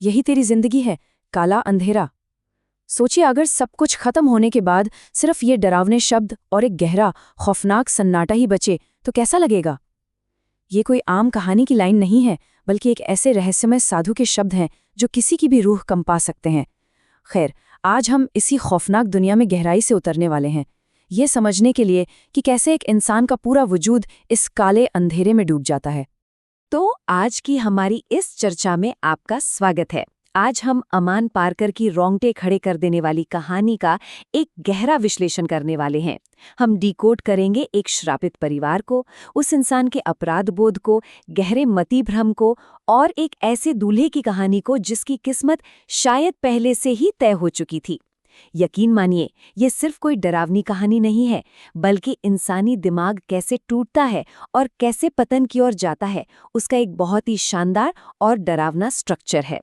यही तेरी जिंदगी है, काला अंधेरा। सोचिए, अगर सब कुछ खत्म होने के बाद सिर्फ ये डरावने शब्द और एक गहरा खौफनाक सन्नाटा ही बचे तो कैसा लगेगा। ये कोई आम कहानी की लाइन नहीं है, बल्कि एक ऐसे रहस्यमय साधु के शब्द हैं जो किसी की भी रूह कंपा सकते हैं। खैर, आज हम इसी खौफनाक दुनिया में गहराई से उतरने वाले हैं, ये समझने के लिए कि कैसे एक इंसान का पूरा वजूद इस काले अंधेरे में डूब जाता है। तो आज की हमारी इस चर्चा में आपका स्वागत है। आज हम अमान पारकर की रोंगटे खड़े कर देने वाली कहानी का एक गहरा विश्लेषण करने वाले हैं। हम डिकोड करेंगे एक श्रापित परिवार को, उस इंसान के अपराध बोध को, गहरे मति भ्रम को और एक ऐसे दूल्हे की कहानी को जिसकी किस्मत शायद पहले से ही तय हो चुकी थी। यकीन मानिए, ये सिर्फ कोई डरावनी कहानी नहीं है, बल्कि इंसानी दिमाग कैसे टूटता है और कैसे पतन की ओर जाता है, उसका एक बहुत ही शानदार और डरावना स्ट्रक्चर है।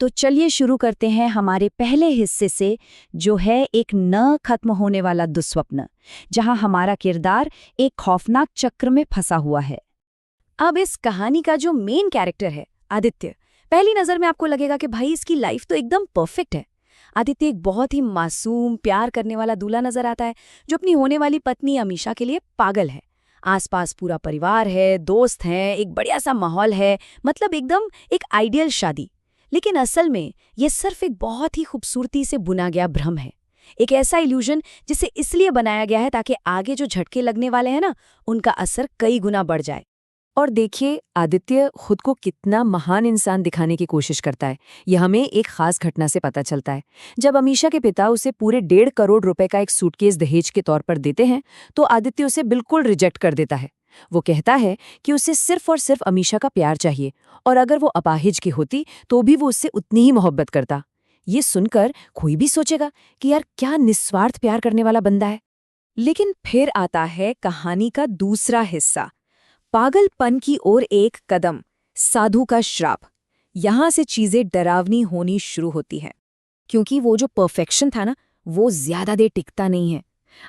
तो चलिए शुरू करते हैं हमारे पहले हिस्से से, जो है एक न खत्म होने वाला दुस्वप्न, जहां हमारा किरदार एक खौफनाक चक्र में फंसा हुआ है। अब इस कहानी का जो मेन कैरेक्टर है आदित्य, पहली नजर में आपको लगेगा कि भाई इसकी लाइफ तो एकदम परफेक्ट है। आदित्य एक बहुत ही मासूम, प्यार करने वाला दूल्हा नजर आता है जो अपनी होने वाली पत्नी अमीषा के लिए पागल है। आसपास पूरा परिवार है, दोस्त हैं, एक बढ़िया सा माहौल है, मतलब एकदम एक आइडियल शादी। लेकिन असल में ये सिर्फ एक बहुत ही खूबसूरती से बुना गया भ्रम है, एक ऐसा इल्यूजन जिसे इसलिए बनाया गया है ताकि आगे जो झटके लगने वाले हैं ना, उनका असर कई गुना बढ़ जाए। और देखिए, आदित्य खुद को कितना महान इंसान दिखाने की कोशिश करता है, यह हमें एक खास घटना से पता चलता है। जब अमीषा के पिता उसे पूरे 1.5 करोड़ रुपए का एक सूटकेस दहेज के तौर पर देते हैं, तो आदित्य उसे बिल्कुल रिजेक्ट कर देता है। वो कहता है कि उसे सिर्फ और सिर्फ अमीषा का प्यार चाहिए, और अगर वो अपाहिज की होती तो भी वो उससे उतनी ही मोहब्बत करता। ये सुनकर कोई भी सोचेगा कि यार क्या निस्वार्थ प्यार करने वाला बंदा है। लेकिन फिर आता है कहानी का दूसरा हिस्सा, पागलपन की ओर एक कदम, साधु का श्राप। यहां से चीजें डरावनी होनी शुरू होती हैं, क्योंकि वो जो परफेक्शन था ना, वो ज्यादा देर टिकता नहीं है।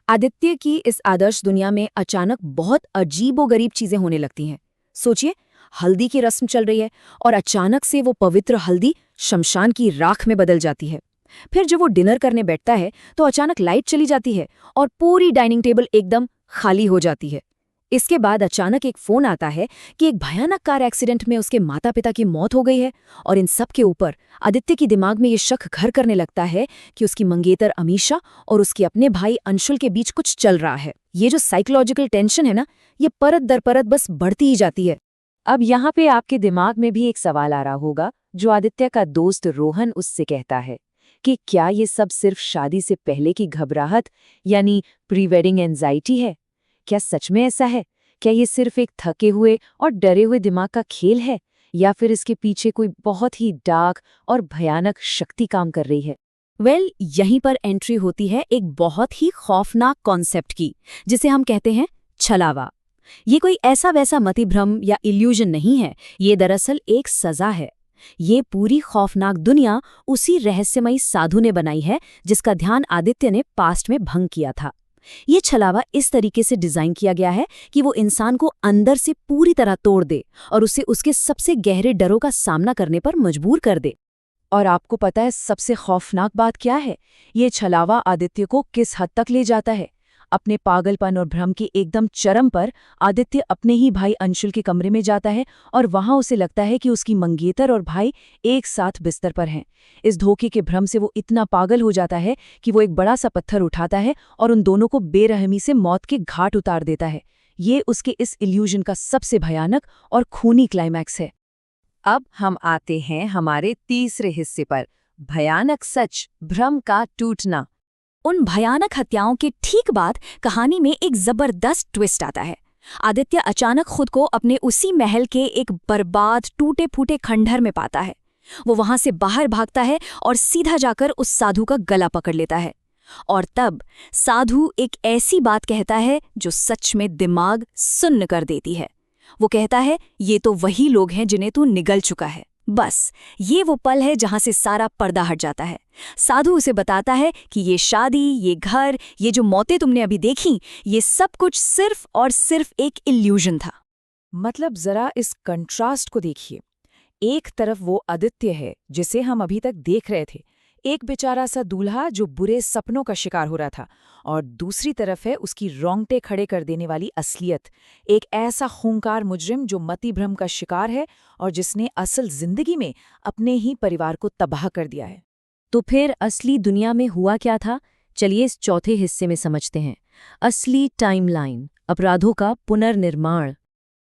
आदित्य की इस आदर्श दुनिया में अचानक बहुत अजीबोगरीब चीजें होने लगती हैं। सोचिए, हल्दी की रस्म चल रही है और अचानक से वो पवित्र हल्दी शमशान की राख में बदल जाती है। फिर जब वो डिनर करने बैठता है तो अचानक लाइट चली जाती है और पूरी डाइनिंग टेबल एकदम खाली हो जाती है। इसके बाद अचानक एक फोन आता है कि एक भयानक कार एक्सीडेंट में उसके माता पिता की मौत हो गई है, और इन सब के ऊपर आदित्य की दिमाग में ये शक घर करने लगता है कि उसकी मंगेतर अमीषा और उसके अपने भाई अंशुल के बीच कुछ चल रहा है। ये जो साइकोलॉजिकल टेंशन है ना, ये परत दर परत बस बढ़ती ही जाती है। अब यहाँ पे आपके दिमाग में भी एक सवाल आ रहा होगा, जो आदित्य का दोस्त रोहन उससे कहता है कि क्या ये सब सिर्फ शादी से पहले की घबराहट यानी प्री वेडिंग एंजाइटी है। क्या सच में ऐसा है? क्या ये सिर्फ एक थके हुए और डरे हुए दिमाग का खेल है, या फिर इसके पीछे कोई बहुत ही डार्क और भयानक शक्ति काम कर रही है? यहीं पर एंट्री होती है एक बहुत ही खौफनाक कॉन्सेप्ट की, जिसे हम कहते हैं छलावा। ये कोई ऐसा वैसा मतिभ्रम या इल्यूजन नहीं है, ये दरअसल एक सजा है। ये पूरी खौफनाक दुनिया उसी रहस्यमयी साधु ने बनाई है जिसका ध्यान आदित्य ने पास्ट में भंग किया था। ये छलावा इस तरीके से डिजाइन किया गया है कि वो इंसान को अंदर से पूरी तरह तोड़ दे और उसे उसके सबसे गहरे डरों का सामना करने पर मजबूर कर दे। और आपको पता है सबसे खौफनाक बात क्या है? ये छलावा आदित्य को किस हद तक ले जाता है। अपने पागलपन और भ्रम के एकदम चरम पर आदित्य अपने ही भाई अंशुल के कमरे में जाता है, और वहां उसे लगता है कि उसकी मंगेतर और भाई एक साथ बिस्तर पर हैं। इस धोखे के भ्रम से वो इतना पागल हो जाता है कि वो एक बड़ा सा पत्थर उठाता है और उन दोनों को बेरहमी से मौत के घाट उतार देता है। ये उसके इस इल्यूजन का सबसे भयानक और खूनी क्लाइमैक्स है। अब हम आते हैं हमारे तीसरे हिस्से पर, भयानक सच, भ्रम का टूटना। उन भयानक हत्याओं के ठीक बाद कहानी में एक जबरदस्त ट्विस्ट आता है। आदित्य अचानक खुद को अपने उसी महल के एक बर्बाद टूटे फूटे खंडहर में पाता है। वो वहां से बाहर भागता है और सीधा जाकर उस साधु का गला पकड़ लेता है। और तब साधु एक ऐसी बात कहता है जो सच में दिमाग सुन्न कर देती है। वो कहता है, ये तो वही लोग हैं जिन्हें तू निगल चुका है। बस ये वो पल है जहां से सारा पर्दा हट जाता है। साधु उसे बताता है कि ये शादी, ये घर, ये जो मौतें तुमने अभी देखी, ये सब कुछ सिर्फ और सिर्फ एक इल्यूजन था। मतलब जरा इस कंट्रास्ट को देखिए। एक तरफ वो आदित्य है जिसे हम अभी तक देख रहे थे, एक बेचारा सा दूल्हा जो बुरे सपनों का शिकार हो रहा था, और दूसरी तरफ है उसकी रोंगटे खड़े कर देने वाली असलियत, एक ऐसा खूंखार मुजरिम जो मतिभ्रम का शिकार है और जिसने असल जिंदगी में अपने ही परिवार को तबाह कर दिया है। तो फिर असली दुनिया में हुआ क्या था? चलिए इस चौथे हिस्से में समझते हैं। असली टाइमलाइन, अपराधों का पुनर्निर्माण।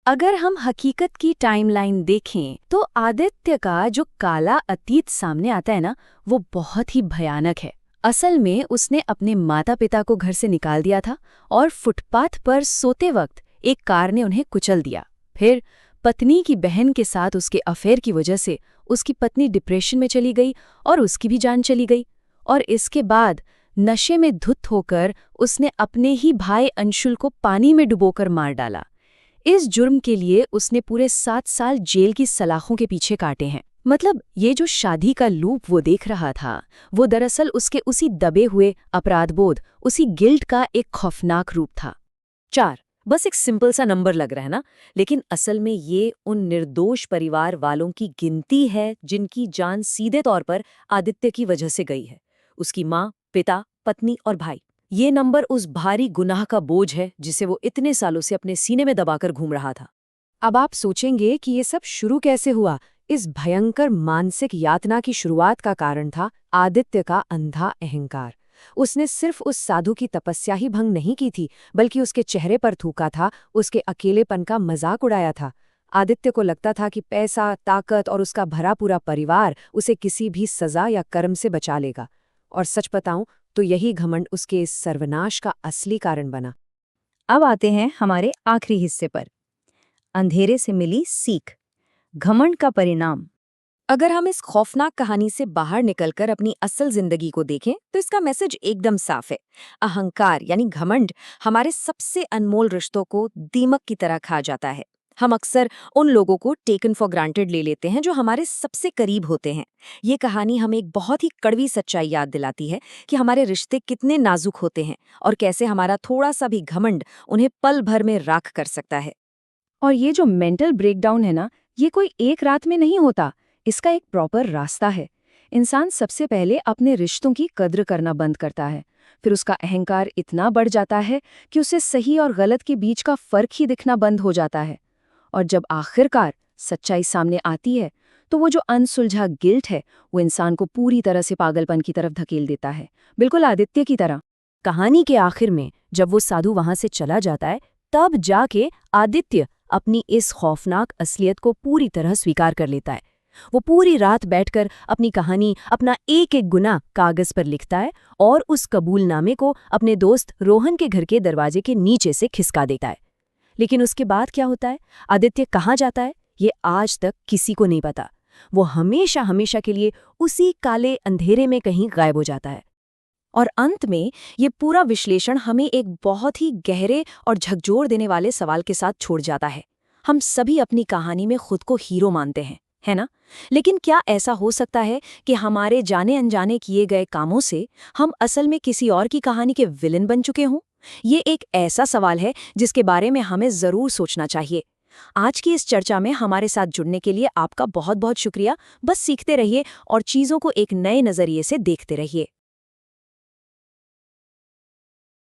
अगर हम हकीकत की टाइमलाइन देखें तो आदित्य का जो काला अतीत सामने आता है ना, वो बहुत ही भयानक है। असल में उसने अपने माता पिता को घर से निकाल दिया था और फुटपाथ पर सोते वक्त एक कार ने उन्हें कुचल दिया। फिर पत्नी की बहन के साथ उसके अफेयर की वजह से उसकी पत्नी डिप्रेशन में चली गई और उसकी भी जान चली गई। और इसके बाद नशे में धुत होकर उसने अपने ही भाई अंशुल को पानी में डुबोकर मार डाला। इस जुर्म के लिए उसने पूरे 7 साल जेल की सलाखों के पीछे काटे हैं। मतलब ये जो शादी का लूप वो देख रहा था, वो दरअसल उसके उसी दबे हुए अपराधबोध, उसी गिल्ट का एक खौफनाक रूप था। 4 बस एक सिंपल सा नंबर लग रहा है ना, लेकिन असल में ये उन निर्दोष परिवार वालों की गिनती है जिनकी जान सीधे तौर पर आदित्य की वजह से गई है। उसकी माँ, पिता, पत्नी और भाई। ये नंबर उस भारी गुनाह का बोझ है जिसे वो इतने सालों से अपने सीने में दबाकर घूम रहा था। अब आप सोचेंगे कि ये सब शुरू कैसे हुआ। इस भयंकर मानसिक यातना की शुरुआत का कारण था आदित्य का अंधा अहंकार। उसने सिर्फ उस साधु की तपस्या ही भंग नहीं की थी, बल्कि उसके चेहरे पर थूका था, उसके अकेलेपन का मजाक उड़ाया था। आदित्य को लगता था कि पैसा, ताकत और उसका भरा पूरा परिवार उसे किसी भी सजा या कर्म से बचा लेगा। और सच बताऊं तो यही घमंड उसके इस सर्वनाश का असली कारण बना। अब आते हैं हमारे आखिरी हिस्से पर, अंधेरे से मिली सीख, घमंड का परिणाम। अगर हम इस खौफनाक कहानी से बाहर निकलकर अपनी असल जिंदगी को देखें तो इसका मैसेज एकदम साफ है। अहंकार यानी घमंड हमारे सबसे अनमोल रिश्तों को दीमक की तरह खा जाता है। हम अक्सर उन लोगों को टेकन फॉर ग्रांटेड ले लेते हैं जो हमारे सबसे करीब होते हैं। ये कहानी हमें एक बहुत ही कड़वी सच्चाई याद दिलाती है कि हमारे रिश्ते कितने नाजुक होते हैं और कैसे हमारा थोड़ा सा भी घमंड उन्हें पल भर में राख कर सकता है। और ये जो मेंटल ब्रेकडाउन है ना, ये कोई एक रात में नहीं होता, इसका एक प्रॉपर रास्ता है। इंसान सबसे पहले अपने रिश्तों की कद्र करना बंद करता है, फिर उसका अहंकार इतना बढ़ जाता है कि उसे सही और गलत के बीच का फर्क ही दिखना बंद हो जाता है। और जब आखिरकार सच्चाई सामने आती है तो वो जो अनसुलझा गिल्ट है वो इंसान को पूरी तरह से पागलपन की तरफ धकेल देता है, बिल्कुल आदित्य की तरह। कहानी के आखिर में जब वो साधु वहां से चला जाता है, तब जाके आदित्य अपनी इस खौफनाक असलियत को पूरी तरह स्वीकार कर लेता है। वो पूरी रात बैठकर अपनी कहानी, अपना एक एक गुनाह कागज पर लिखता है और उस कबूलनामे को अपने दोस्त रोहन के घर के दरवाजे के नीचे से खिसका देता है। लेकिन उसके बाद क्या होता है, आदित्य कहाँ जाता है, ये आज तक किसी को नहीं पता। वो हमेशा हमेशा के लिए उसी काले अंधेरे में कहीं गायब हो जाता है। और अंत में ये पूरा विश्लेषण हमें एक बहुत ही गहरे और झकझोर देने वाले सवाल के साथ छोड़ जाता है। हम सभी अपनी कहानी में खुद को हीरो मानते हैं, है ना? लेकिन क्या ऐसा हो सकता है कि हमारे जाने अनजाने किए गए कामों से हम असल में किसी और की कहानी के विलेन बन चुके हों? ये एक ऐसा सवाल है जिसके बारे में हमें जरूर सोचना चाहिए। आज की इस चर्चा में हमारे साथ जुड़ने के लिए आपका बहुत बहुत शुक्रिया। बस सीखते रहिए और चीजों को एक नए नजरिए से देखते रहिए।